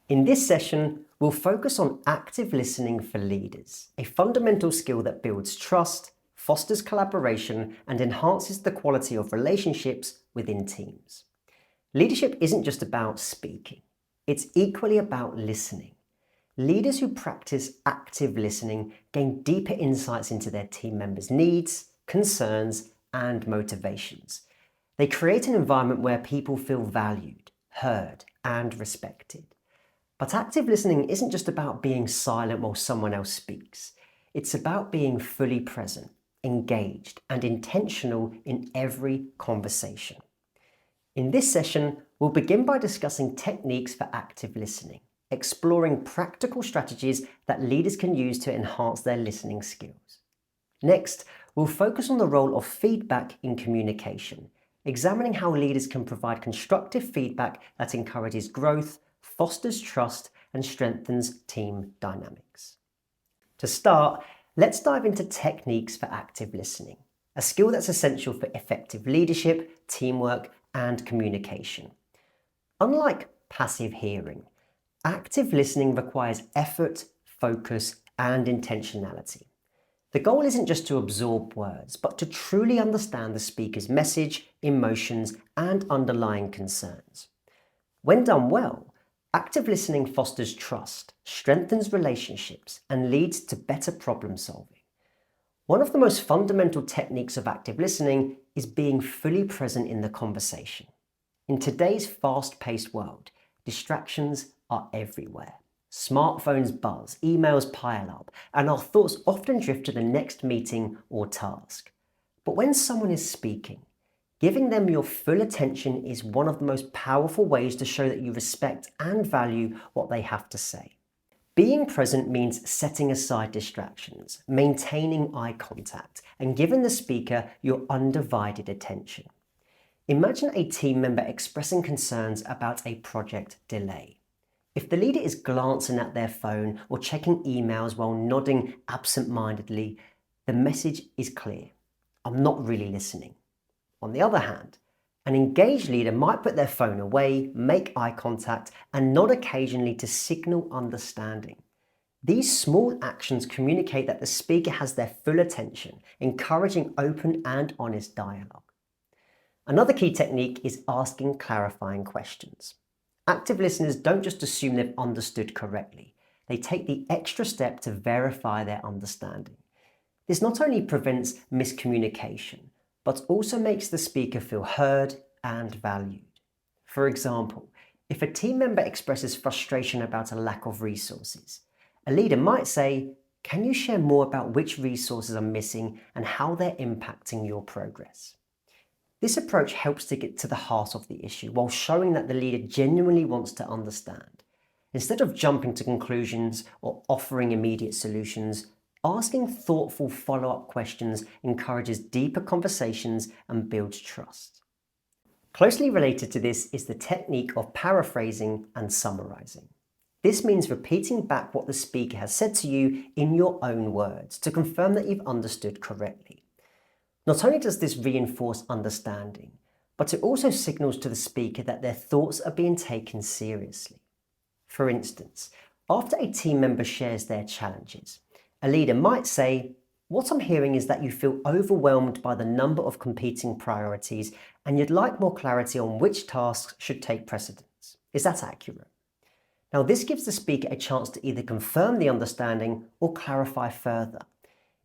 In this session, we'll focus on active listening for leaders, a fundamental skill that builds trust, fosters collaboration, and enhances the quality of relationships within teams. Leadership isn't just about speaking, it's equally about listening. Leaders who practice active listening gain deeper insights into their team members' needs, concerns, and motivations. They create an environment where people feel valued, heard, and respected. But active listening isn't just about being silent while someone else speaks. It's about being fully present, engaged, and intentional in every conversation. In this session, we'll begin by discussing techniques for active listening, exploring practical strategies that leaders can use to enhance their listening skills. Next, we'll focus on the role of feedback in communication, examining how leaders can provide constructive feedback that encourages growth, fosters trust, and strengthens team dynamics. To start, let's dive into techniques for active listening, a skill that's essential for effective leadership, teamwork, and communication. Unlike passive hearing, active listening requires effort, focus, and intentionality. The goal isn't just to absorb words, but to truly understand the speaker's message, emotions, and underlying concerns. When done well, active listening fosters trust, strengthens relationships, and leads to better problem solving. One of the most fundamental techniques of active listening is being fully present in the conversation. In today's fast-paced world, distractions are everywhere. Smartphones buzz, emails pile up, and our thoughts often drift to the next meeting or task. But when someone is speaking, giving them your full attention is one of the most powerful ways to show that you respect and value what they have to say. Being present means setting aside distractions, maintaining eye contact, and giving the speaker your undivided attention. Imagine a team member expressing concerns about a project delay. If the leader is glancing at their phone or checking emails while nodding absent-mindedly, the message is clear: I'm not really listening. On the other hand, an engaged leader might put their phone away, make eye contact, and nod occasionally to signal understanding. These small actions communicate that the speaker has their full attention, encouraging open and honest dialogue. Another key technique is asking clarifying questions. Active listeners don't just assume they've understood correctly. They take the extra step to verify their understanding. This not only prevents miscommunication, but also makes the speaker feel heard and valued. For example, if a team member expresses frustration about a lack of resources, a leader might say, "Can you share more about which resources are missing and how they're impacting your progress?" This approach helps to get to the heart of the issue while showing that the leader genuinely wants to understand. Instead of jumping to conclusions or offering immediate solutions, asking thoughtful follow-up questions encourages deeper conversations and builds trust. Closely related to this is the technique of paraphrasing and summarising. This means repeating back what the speaker has said to you in your own words to confirm that you've understood correctly. Not only does this reinforce understanding, but it also signals to the speaker that their thoughts are being taken seriously. For instance, after a team member shares their challenges, a leader might say, "What I'm hearing is that you feel overwhelmed by the number of competing priorities and you'd like more clarity on which tasks should take precedence. Is that accurate?" Now, this gives the speaker a chance to either confirm the understanding or clarify further.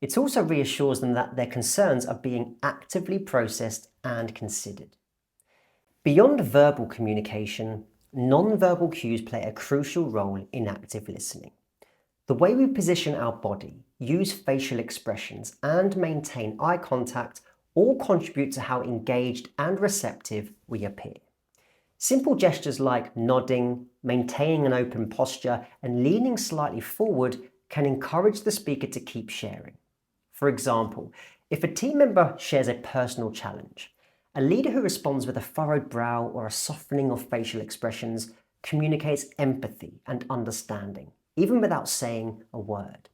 It also reassures them that their concerns are being actively processed and considered. Beyond verbal communication, non-verbal cues play a crucial role in active listening. The way we position our body, use facial expressions, and maintain eye contact all contribute to how engaged and receptive we appear. Simple gestures like nodding, maintaining an open posture, and leaning slightly forward can encourage the speaker to keep sharing. For example, if a team member shares a personal challenge, a leader who responds with a furrowed brow or a softening of facial expressions communicates empathy and understanding, even without saying a word.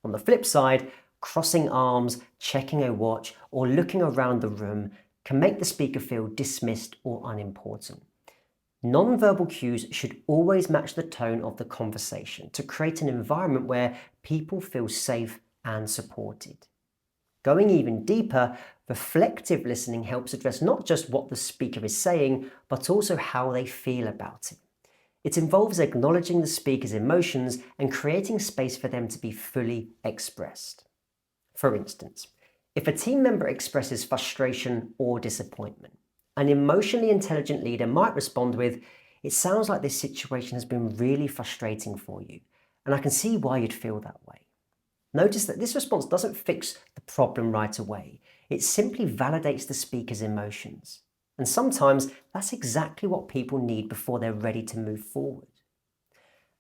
On the flip side, crossing arms, checking a watch, or looking around the room can make the speaker feel dismissed or unimportant. Non-verbal cues should always match the tone of the conversation to create an environment where people feel safe and supported. Going even deeper, reflective listening helps address not just what the speaker is saying, but also how they feel about it. It involves acknowledging the speaker's emotions and creating space for them to be fully expressed. For instance, if a team member expresses frustration or disappointment, an emotionally intelligent leader might respond with, "It sounds like this situation has been really frustrating for you, and I can see why you'd feel that way." Notice that this response doesn't fix the problem right away. It simply validates the speaker's emotions. And sometimes that's exactly what people need before they're ready to move forward.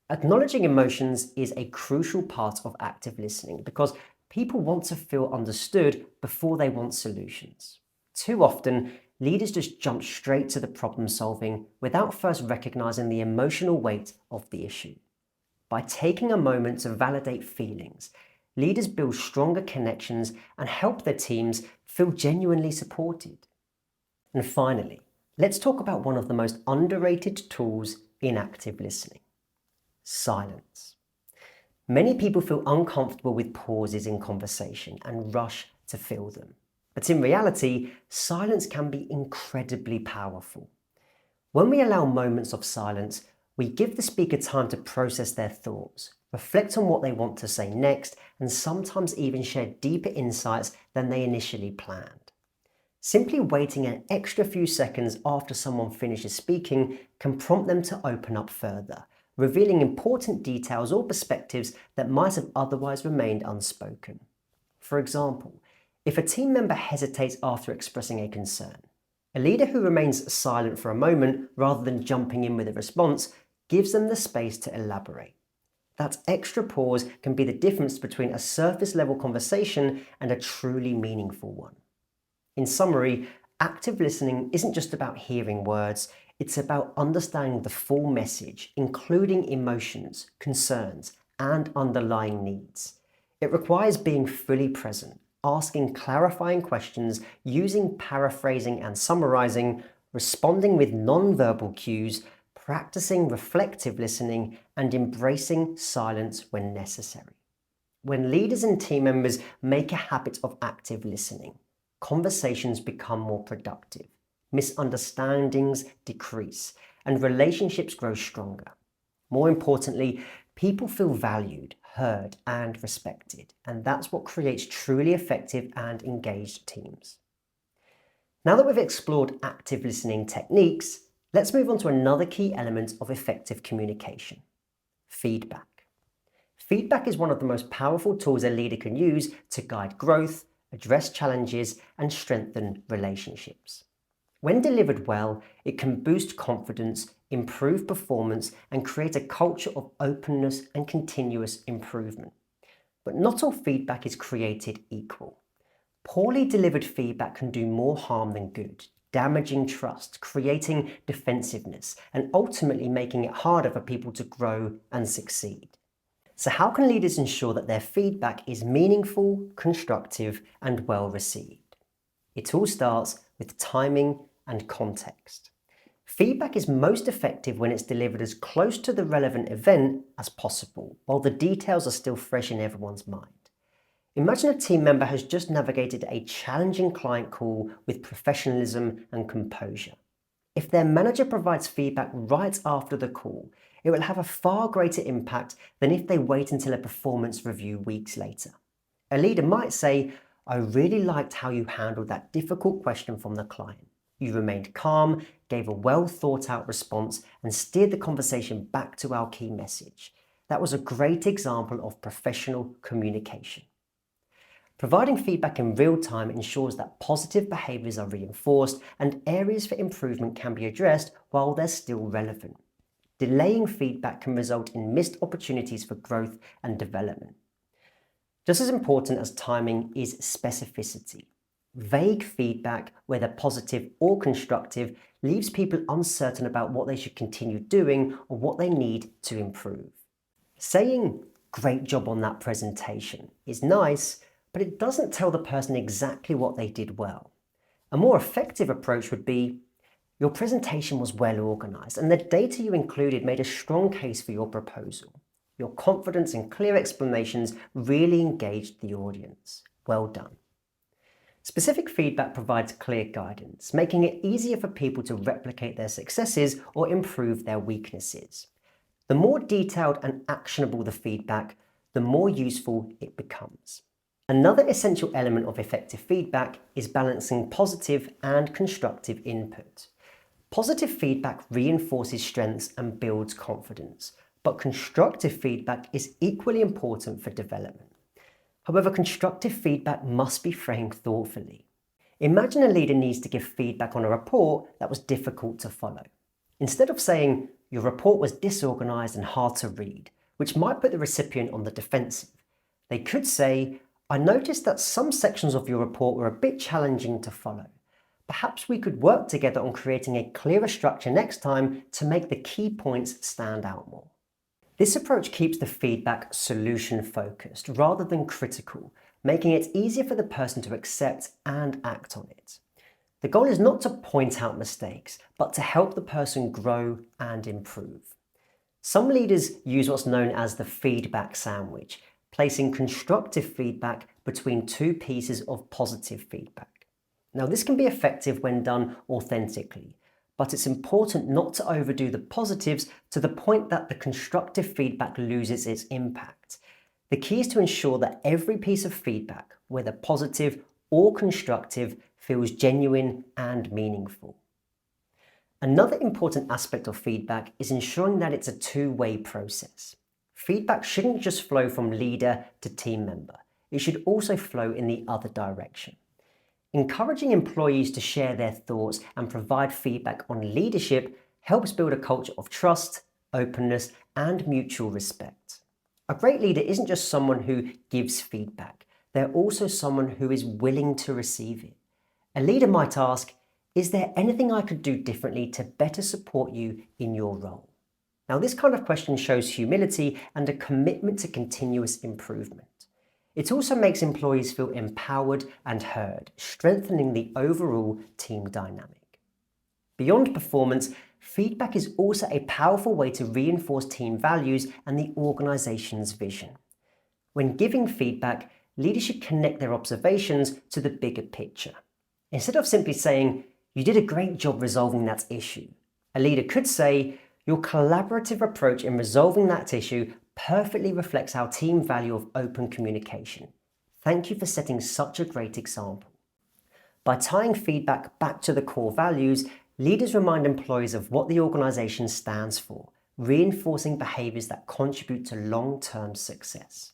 Acknowledging emotions is a crucial part of active listening because people want to feel understood before they want solutions. Too often, leaders just jump straight to the problem solving without first recognizing the emotional weight of the issue. By taking a moment to validate feelings, leaders build stronger connections and help their teams feel genuinely supported. And finally, let's talk about one of the most underrated tools in active listening: silence. Many people feel uncomfortable with pauses in conversation and rush to fill them. But in reality, silence can be incredibly powerful. When we allow moments of silence, we give the speaker time to process their thoughts, reflect on what they want to say next, and sometimes even share deeper insights than they initially planned. Simply waiting an extra few seconds after someone finishes speaking can prompt them to open up further, revealing important details or perspectives that might have otherwise remained unspoken. For example, if a team member hesitates after expressing a concern, a leader who remains silent for a moment rather than jumping in with a response gives them the space to elaborate. That extra pause can be the difference between a surface-level conversation and a truly meaningful one. In summary, active listening isn't just about hearing words, it's about understanding the full message, including emotions, concerns, and underlying needs. It requires being fully present, asking clarifying questions, using paraphrasing and summarising, responding with non-verbal cues, practicing reflective listening, and embracing silence when necessary. When leaders and team members make a habit of active listening, conversations become more productive, misunderstandings decrease, and relationships grow stronger. More importantly, people feel valued, heard, and respected, and that's what creates truly effective and engaged teams. Now that we've explored active listening techniques, let's move on to another key element of effective communication: feedback. Feedback is one of the most powerful tools a leader can use to guide growth, address challenges, and strengthen relationships. When delivered well, it can boost confidence, improve performance, and create a culture of openness and continuous improvement. But not all feedback is created equal. Poorly delivered feedback can do more harm than good, damaging trust, creating defensiveness, and ultimately making it harder for people to grow and succeed. So how can leaders ensure that their feedback is meaningful, constructive, and well received? It all starts with timing and context. Feedback is most effective when it's delivered as close to the relevant event as possible, while the details are still fresh in everyone's mind. Imagine a team member has just navigated a challenging client call with professionalism and composure. If their manager provides feedback right after the call, it will have a far greater impact than if they wait until a performance review weeks later. A leader might say, "I really liked how you handled that difficult question from the client. You remained calm, gave a well thought out response, and steered the conversation back to our key message. That was a great example of professional communication." Providing feedback in real time ensures that positive behaviours are reinforced and areas for improvement can be addressed while they're still relevant. Delaying feedback can result in missed opportunities for growth and development. Just as important as timing is specificity. Vague feedback, whether positive or constructive, leaves people uncertain about what they should continue doing or what they need to improve. Saying, "Great job on that presentation," is nice, but it doesn't tell the person exactly what they did well. A more effective approach would be, Your presentation was well organised, and the data you included made a strong case for your proposal. Your confidence and clear explanations really engaged the audience. Well done. Specific feedback provides clear guidance, making it easier for people to replicate their successes or improve their weaknesses. The more detailed and actionable the feedback, the more useful it becomes. Another essential element of effective feedback is balancing positive and constructive input. Positive feedback reinforces strengths and builds confidence, but constructive feedback is equally important for development. However, constructive feedback must be framed thoughtfully. Imagine a leader needs to give feedback on a report that was difficult to follow. Instead of saying, "Your report was disorganized and hard to read," which might put the recipient on the defensive, they could say, "I noticed that some sections of your report were a bit challenging to follow. Perhaps we could work together on creating a clearer structure next time to make the key points stand out more." This approach keeps the feedback solution-focused rather than critical, making it easier for the person to accept and act on it. The goal is not to point out mistakes, but to help the person grow and improve. Some leaders use what's known as the feedback sandwich, placing constructive feedback between two pieces of positive feedback. Now, this can be effective when done authentically, but it's important not to overdo the positives to the point that the constructive feedback loses its impact. The key is to ensure that every piece of feedback, whether positive or constructive, feels genuine and meaningful. Another important aspect of feedback is ensuring that it's a two-way process. Feedback shouldn't just flow from leader to team member. It should also flow in the other direction. Encouraging employees to share their thoughts and provide feedback on leadership helps build a culture of trust, openness, and mutual respect. A great leader isn't just someone who gives feedback, they're also someone who is willing to receive it. A leader might ask, "Is there anything I could do differently to better support you in your role?" Now, this kind of question shows humility and a commitment to continuous improvement. It also makes employees feel empowered and heard, strengthening the overall team dynamic. Beyond performance, feedback is also a powerful way to reinforce team values and the organization's vision. When giving feedback, leaders should connect their observations to the bigger picture. Instead of simply saying, "You did a great job resolving that issue," a leader could say, "Your collaborative approach in resolving that issue perfectly reflects our team value of open communication. Thank you for setting such a great example." By tying feedback back to the core values, leaders remind employees of what the organization stands for, reinforcing behaviors that contribute to long-term success.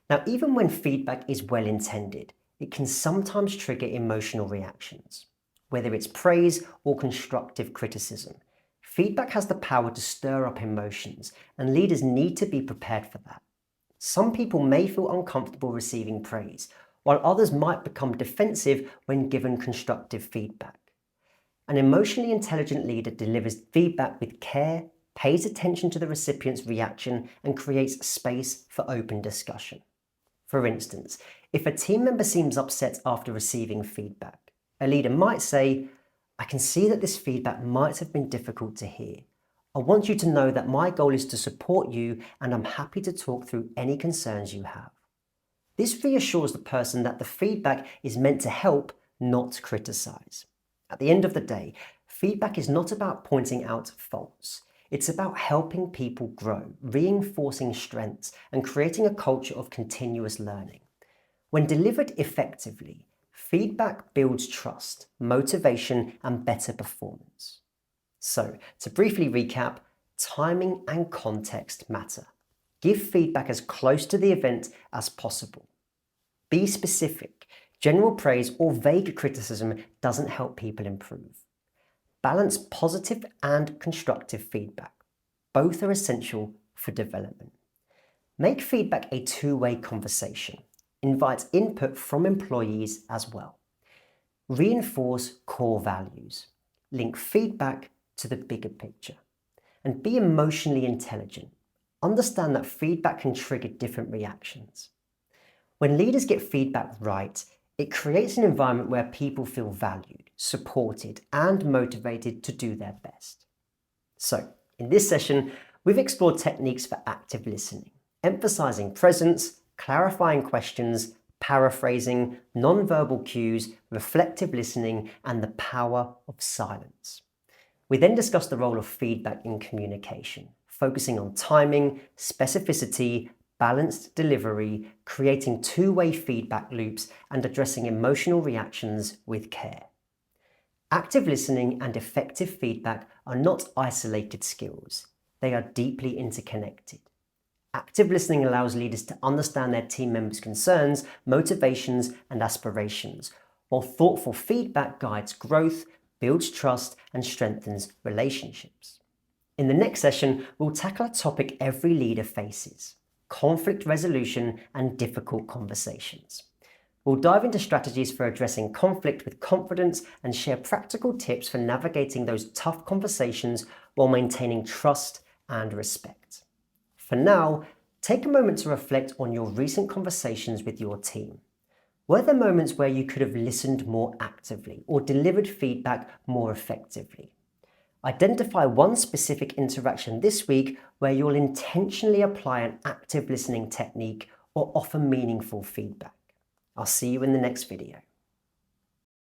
Now, even when feedback is well intended, it can sometimes trigger emotional reactions. Whether it's praise or constructive criticism, feedback has the power to stir up emotions, and leaders need to be prepared for that. Some people may feel uncomfortable receiving praise, while others might become defensive when given constructive feedback. An emotionally intelligent leader delivers feedback with care, pays attention to the recipient's reaction, and creates space for open discussion. For instance, if a team member seems upset after receiving feedback, a leader might say, "I can see that this feedback might have been difficult to hear. I want you to know that my goal is to support you, and I'm happy to talk through any concerns you have." This reassures the person that the feedback is meant to help, not criticize. At the end of the day, feedback is not about pointing out faults. It's about helping people grow, reinforcing strengths, and creating a culture of continuous learning. When delivered effectively, feedback builds trust, motivation, and better performance. So, to briefly recap, timing and context matter. Give feedback as close to the event as possible. Be specific. General praise or vague criticism doesn't help people improve. Balance positive and constructive feedback. Both are essential for development. Make feedback a two-way conversation. Invite input from employees as well. Reinforce core values. Link feedback to the bigger picture. And be emotionally intelligent. Understand that feedback can trigger different reactions. When leaders get feedback right, It creates an environment where people feel valued, supported, and motivated to do their best. So, in this session, we've explored techniques for active listening, emphasizing presence, clarifying questions, paraphrasing, non-verbal cues, reflective listening, and the power of silence. We then discussed the role of feedback in communication, focusing on timing, specificity, balanced delivery, creating two-way feedback loops, and addressing emotional reactions with care. Active listening and effective feedback are not isolated skills. They are deeply interconnected. Active listening allows leaders to understand their team members' concerns, motivations, and aspirations, while thoughtful feedback guides growth, builds trust, and strengthens relationships. In the next session, we'll tackle a topic every leader faces: conflict resolution and difficult conversations. We'll dive into strategies for addressing conflict with confidence and share practical tips for navigating those tough conversations while maintaining trust and respect. For now, take a moment to reflect on your recent conversations with your team. Were there moments where you could have listened more actively or delivered feedback more effectively? Identify one specific interaction this week where you'll intentionally apply an active listening technique or offer meaningful feedback. I'll see you in the next video.